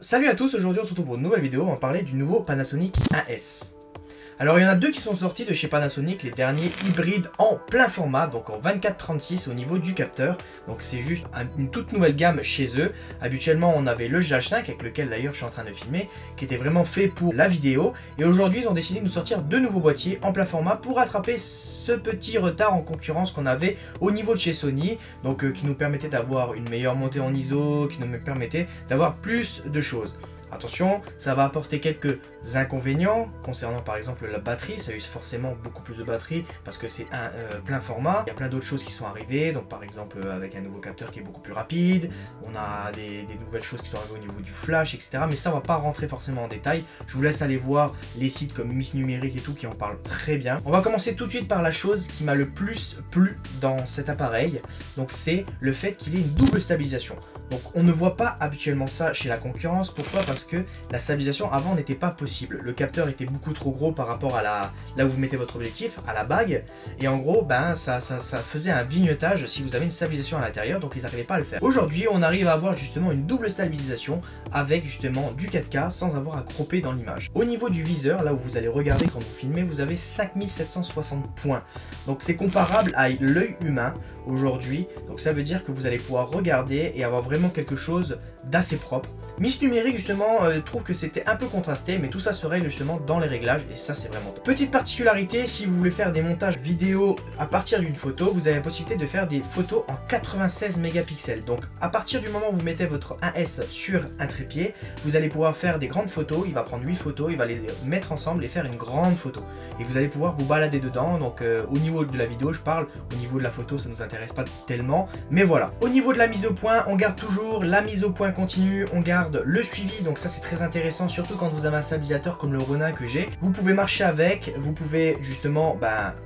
Salut à tous, aujourd'hui on se retrouve pour une nouvelle vidéo, on va parler du nouveau Panasonic 1S. Alors il y en a deux qui sont sortis de chez Panasonic, les derniers hybrides en plein format, donc en 24-36 au niveau du capteur. Donc c'est juste une toute nouvelle gamme chez eux. Habituellement on avait le GH5 avec lequel d'ailleurs je suis en train de filmer, qui était vraiment fait pour la vidéo. Et aujourd'hui ils ont décidé de nous sortir deux nouveaux boîtiers en plein format pour rattraper ce petit retard en concurrence qu'on avait au niveau de chez Sony. Donc qui nous permettait d'avoir une meilleure montée en ISO, qui nous permettait d'avoir plus de choses. Attention, ça va apporter quelques inconvénients concernant par exemple la batterie. Ça use forcément beaucoup plus de batterie parce que c'est un plein format. Il y a plein d'autres choses qui sont arrivées, donc par exemple avec un nouveau capteur qui est beaucoup plus rapide. On a des nouvelles choses qui sont arrivées au niveau du flash, etc. Mais ça on va pas rentrer forcément en détail. Je vous laisse aller voir les sites comme Miss Numérique et tout qui en parlent très bien. On va commencer tout de suite par la chose qui m'a le plus plu dans cet appareil. Donc c'est le fait qu'il ait une double stabilisation. Donc on ne voit pas habituellement ça chez la concurrence. Pourquoi? Parce que la stabilisation avant n'était pas possible. Le capteur était beaucoup trop gros par rapport à là où vous mettez votre objectif, à la bague. Et en gros, ça faisait un vignotage si vous avez une stabilisation à l'intérieur, donc ils n'arrivaient pas à le faire. Aujourd'hui, on arrive à avoir justement une double stabilisation avec justement du 4K sans avoir à cropper dans l'image. Au niveau du viseur, là où vous allez regarder quand vous filmez, vous avez 5760 points. Donc c'est comparable à l'œil humain aujourd'hui. Donc ça veut dire que vous allez pouvoir regarder et avoir vraiment quelque chose d'assez propre. Miss Numérique justement trouve que c'était un peu contrasté, mais tout ça se règle justement dans les réglages et ça c'est vraiment top. Petite particularité, si vous voulez faire des montages vidéo à partir d'une photo, vous avez la possibilité de faire des photos en 96 mégapixels. Donc à partir du moment où vous mettez votre 1S sur un trépied, vous allez pouvoir faire des grandes photos. Il va prendre 8 photos, il va les mettre ensemble et faire une grande photo. Et vous allez pouvoir vous balader dedans. Donc au niveau de la vidéo je parle, au niveau de la photo ça nous intéresse pas tellement, mais voilà. Au niveau de la mise au point, on garde toujours la mise au point continue, on garde le suivi, donc ça c'est très intéressant, surtout quand vous avez un stabilisateur comme le Ronin que j'ai. Vous pouvez marcher avec, vous pouvez justement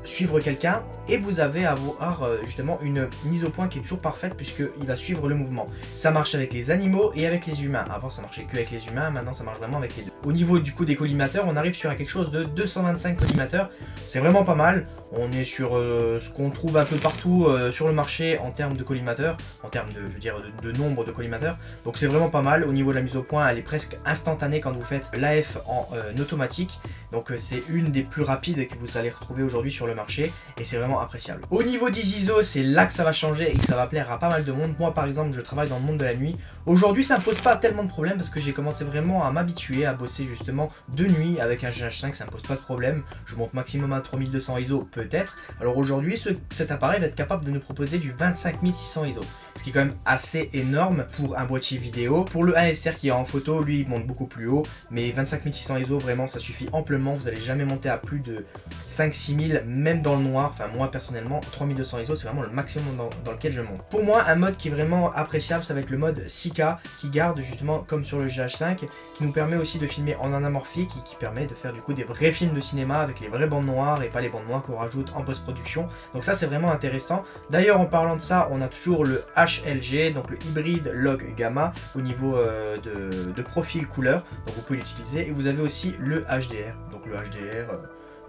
suivre quelqu'un et vous avez à avoir justement une mise au point qui est toujours parfaite puisqu'il va suivre le mouvement. Ça marche avec les animaux et avec les humains. Avant ça marchait que avec les humains, maintenant ça marche vraiment avec les deux. Au niveau du coup des collimateurs, on arrive sur quelque chose de 225 collimateurs, c'est vraiment pas mal. On est sur ce qu'on trouve un peu partout sur le marché en termes de collimateurs, en termes de, je veux dire, de nombre de collimateurs. Donc c'est vraiment pas mal. Au niveau de la mise au point, elle est presque instantanée quand vous faites l'AF en automatique. Donc c'est une des plus rapides que vous allez retrouver aujourd'hui sur le marché et c'est vraiment appréciable. Au niveau des ISO, c'est là que ça va changer et que ça va plaire à pas mal de monde. Moi par exemple, je travaille dans le monde de la nuit. Aujourd'hui, ça ne pose pas tellement de problèmes parce que j'ai commencé vraiment à m'habituer à bosser justement de nuit avec un GH5, ça ne pose pas de problème. Je monte maximum à 3200 ISO peut-être. Alors aujourd'hui, cet appareil va être capable de nous proposer du 25600 ISO. Ce qui est quand même assez énorme pour un boîtier vidéo. Pour le 1SR qui est en photo, lui il monte beaucoup plus haut. Mais 25600 ISO, vraiment ça suffit amplement. Vous n'allez jamais monter à plus de 5-6000, même dans le noir. Enfin moi personnellement, 3200 ISO c'est vraiment le maximum dans lequel je monte. Pour moi, un mode qui est vraiment appréciable, ça va être le mode 6K qui garde justement comme sur le GH5, qui nous permet aussi de filmer en anamorphique et qui permet de faire du coup des vrais films de cinéma avec les vraies bandes noires et pas les bandes noires qu'on rajoute en post-production. Donc ça c'est vraiment intéressant. D'ailleurs en parlant de ça, on a toujours le HLG, donc le hybride log gamma au niveau de profil couleur, donc vous pouvez l'utiliser. Et vous avez aussi le HDR, donc le HDR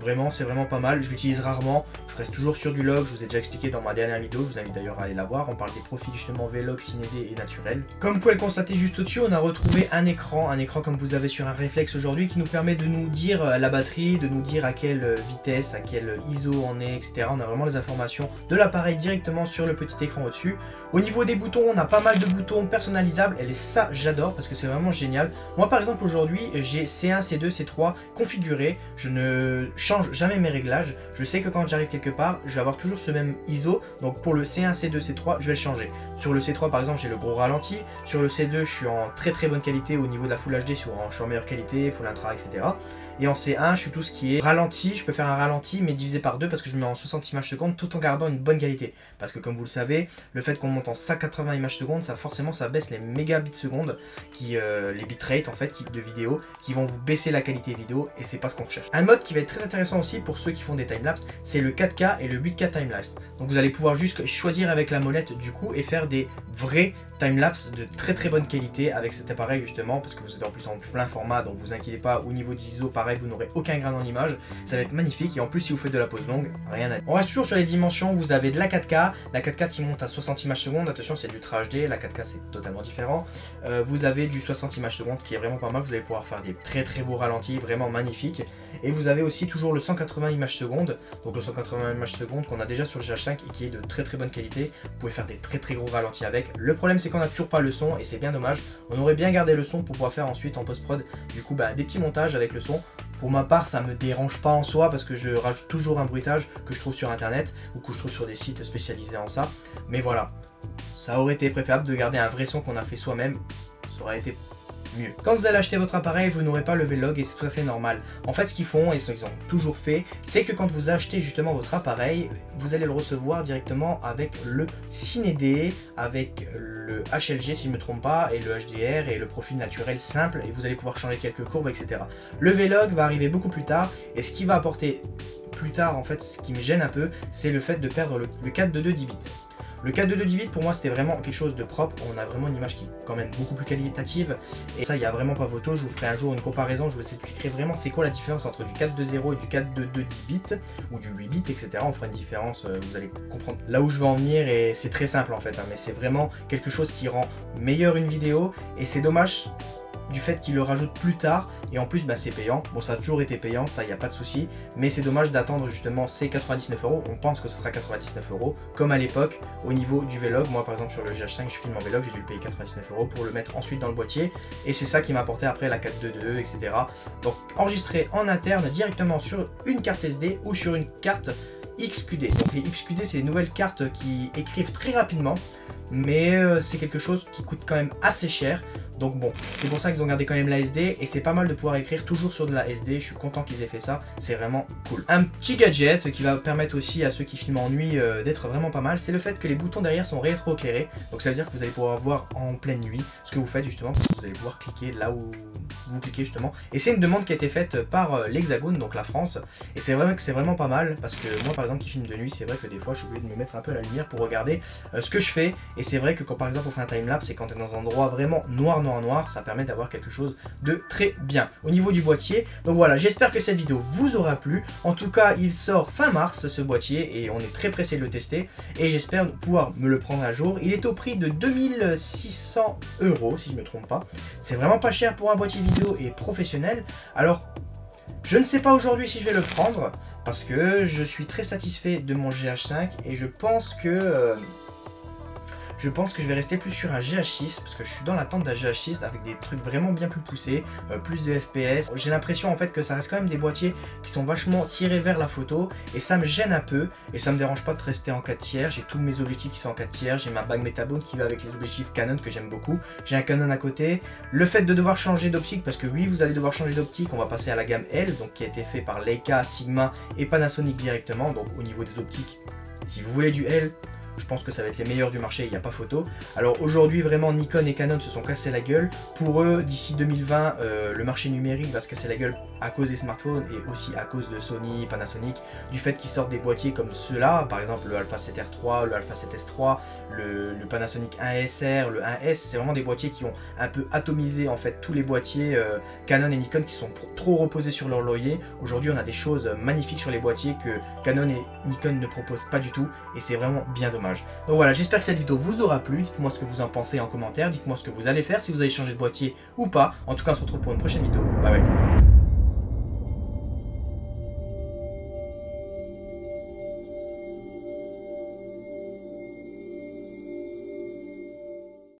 vraiment c'est vraiment pas mal, je l'utilise rarement, je reste toujours sur du log, je vous ai déjà expliqué dans ma dernière vidéo, je vous invite d'ailleurs à aller la voir, on parle des profils justement V-Log, Ciné-D et naturel. Comme vous pouvez le constater juste au-dessus, on a retrouvé un écran comme vous avez sur un réflexe aujourd'hui qui nous permet de nous dire la batterie, de nous dire à quelle vitesse, à quelle ISO on est, etc. On a vraiment les informations de l'appareil directement sur le petit écran au-dessus. Au niveau des boutons, on a pas mal de boutons personnalisables et ça j'adore parce que c'est vraiment génial. Moi par exemple aujourd'hui j'ai C1, C2, C3 configurés, je ne change jamais mes réglages. Je sais que quand j'arrive quelque part, je vais avoir toujours ce même ISO. Donc pour le C1, C2, C3, je vais le changer. Sur le C3 par exemple, j'ai le gros ralenti. Sur le C2, je suis en très bonne qualité au niveau de la Full HD, je suis en meilleure qualité, Full Intra, etc. Et en C1, je suis tout ce qui est ralenti. Je peux faire un ralenti mais divisé par 2 parce que je mets en 60 images secondes tout en gardant une bonne qualité. Parce que comme vous le savez, le fait qu'on monte en 180 images secondes, ça forcément ça baisse les mégabits secondes, les bitrates en fait de vidéo, qui vont vous baisser la qualité vidéo et c'est pas ce qu'on recherche. Un mode qui va être très intéressant intéressant aussi pour ceux qui font des timelapses, c'est le 4K et le 8K timelapse. Donc vous allez pouvoir juste choisir avec la molette du coup et faire des vrais timelapse de très bonne qualité avec cet appareil justement, parce que vous êtes en plus en plein format, donc vous inquiétez pas, au niveau des ISO pareil, vous n'aurez aucun grain dans l'image, ça va être magnifique. Et en plus si vous faites de la pause longue, rien à dire. On reste toujours sur les dimensions, vous avez de la 4K, la 4K qui monte à 60 images secondes, attention c'est de l'Ultra HD, la 4K c'est totalement différent. Vous avez du 60 images secondes qui est vraiment pas mal, vous allez pouvoir faire des très beaux ralentis, vraiment magnifiques. Et vous avez aussi toujours le 180 images secondes, donc le 180 images secondes qu'on a déjà sur le GH5 et qui est de très bonne qualité. Vous pouvez faire des très gros ralentis avec. Le problème c'est qu'on n'a toujours pas le son et c'est bien dommage. On aurait bien gardé le son pour pouvoir faire ensuite en post-prod du coup des petits montages avec le son. Pour ma part ça me dérange pas en soi parce que je rajoute toujours un bruitage que je trouve sur internet ou que je trouve sur des sites spécialisés en ça. Mais voilà, ça aurait été préférable de garder un vrai son qu'on a fait soi-même, ça aurait été mieux. Quand vous allez acheter votre appareil, vous n'aurez pas le Vlog et c'est tout à fait normal. En fait, ce qu'ils font, et ce qu'ils ont toujours fait, c'est que quand vous achetez justement votre appareil, vous allez le recevoir directement avec le CineD, avec le HLG si je ne me trompe pas, et le HDR et le profil naturel simple, et vous allez pouvoir changer quelques courbes, etc. Le Vlog va arriver beaucoup plus tard, et ce qui va apporter plus tard, en fait, ce qui me gêne un peu, c'est le fait de perdre le 4:2 10 bits. Le 4:2 10 bits pour moi c'était vraiment quelque chose de propre, on a vraiment une image qui est quand même beaucoup plus qualitative et ça il n'y a vraiment pas photo. Je vous ferai un jour une comparaison, je vous expliquerai vraiment c'est quoi la différence entre du 4.2.0 et du 4.2.2 10 bits ou du 8 bits, etc. On fera une différence, vous allez comprendre là où je veux en venir et c'est très simple en fait, hein, mais c'est vraiment quelque chose qui rend meilleure une vidéo et c'est dommage du fait qu'ils le rajoutent plus tard et en plus c'est payant. Bon, ça a toujours été payant, ça il n'y a pas de souci, mais c'est dommage d'attendre justement ces 99 €. On pense que ce sera 99 € comme à l'époque au niveau du Vlog. Moi par exemple sur le GH5 je filme en Vlog, j'ai dû le payer 99 € pour le mettre ensuite dans le boîtier et c'est ça qui m'a apporté après la 4.2.2 etc. Donc enregistré en interne directement sur une carte SD ou sur une carte XQD. Donc les XQD c'est les nouvelles cartes qui écrivent très rapidement, mais c'est quelque chose qui coûte quand même assez cher. Donc bon, c'est pour ça qu'ils ont gardé quand même la SD et c'est pas mal de pouvoir écrire toujours sur de la SD. Je suis content qu'ils aient fait ça, c'est vraiment cool. Un petit gadget qui va permettre aussi à ceux qui filment en nuit d'être vraiment pas mal, c'est le fait que les boutons derrière sont rétro-éclairés. Donc ça veut dire que vous allez pouvoir voir en pleine nuit ce que vous faites justement, vous allez pouvoir cliquer là où vous cliquez justement. Et c'est une demande qui a été faite par l'Hexagone, donc la France. Et c'est vrai que c'est vraiment pas mal parce que moi par exemple qui filme de nuit, c'est vrai que des fois je suis obligé de me mettre un peu à la lumière pour regarder ce que je fais. Et c'est vrai que quand par exemple on fait un timelapse et quand on est dans un endroit vraiment noir, ça permet d'avoir quelque chose de très bien au niveau du boîtier. Donc voilà, j'espère que cette vidéo vous aura plu. En tout cas, il sort fin mars ce boîtier et on est très pressé de le tester et j'espère pouvoir me le prendre un jour. Il est au prix de 2600 € si je me trompe pas. C'est vraiment pas cher pour un boîtier vidéo et professionnel. Alors, je ne sais pas aujourd'hui si je vais le prendre parce que je suis très satisfait de mon GH5 et je pense que je vais rester plus sur un GH6 parce que je suis dans l'attente d'un GH6 avec des trucs vraiment bien plus poussés, plus de FPS. J'ai l'impression en fait que ça reste quand même des boîtiers qui sont vachement tirés vers la photo et ça me gêne un peu et ça me dérange pas de rester en 4 tiers. J'ai tous mes objectifs qui sont en 4 tiers, j'ai ma bague Metabone qui va avec les objectifs Canon que j'aime beaucoup. J'ai un Canon à côté. Le fait de devoir changer d'optique, parce que oui vous allez devoir changer d'optique, on va passer à la gamme L, donc qui a été fait par Leica, Sigma et Panasonic directement, donc au niveau des optiques. Si vous voulez du L, je pense que ça va être les meilleurs du marché, il n'y a pas photo. Alors aujourd'hui vraiment Nikon et Canon se sont cassés la gueule. Pour eux d'ici 2020 le marché numérique va se casser la gueule à cause des smartphones et aussi à cause de Sony, Panasonic, du fait qu'ils sortent des boîtiers comme ceux-là, par exemple le Alpha 7R3, le Alpha 7S3, le Panasonic 1SR, le 1S, c'est vraiment des boîtiers qui ont un peu atomisé en fait tous les boîtiers Canon et Nikon qui sont trop reposés sur leur laurier. Aujourd'hui on a des choses magnifiques sur les boîtiers que Canon et Nikon ne proposent pas du tout et c'est vraiment bien dommage. Donc voilà, j'espère que cette vidéo vous aura plu, dites-moi ce que vous en pensez en commentaire, dites-moi ce que vous allez faire, si vous allez changer de boîtier ou pas. En tout cas on se retrouve pour une prochaine vidéo, bye bye.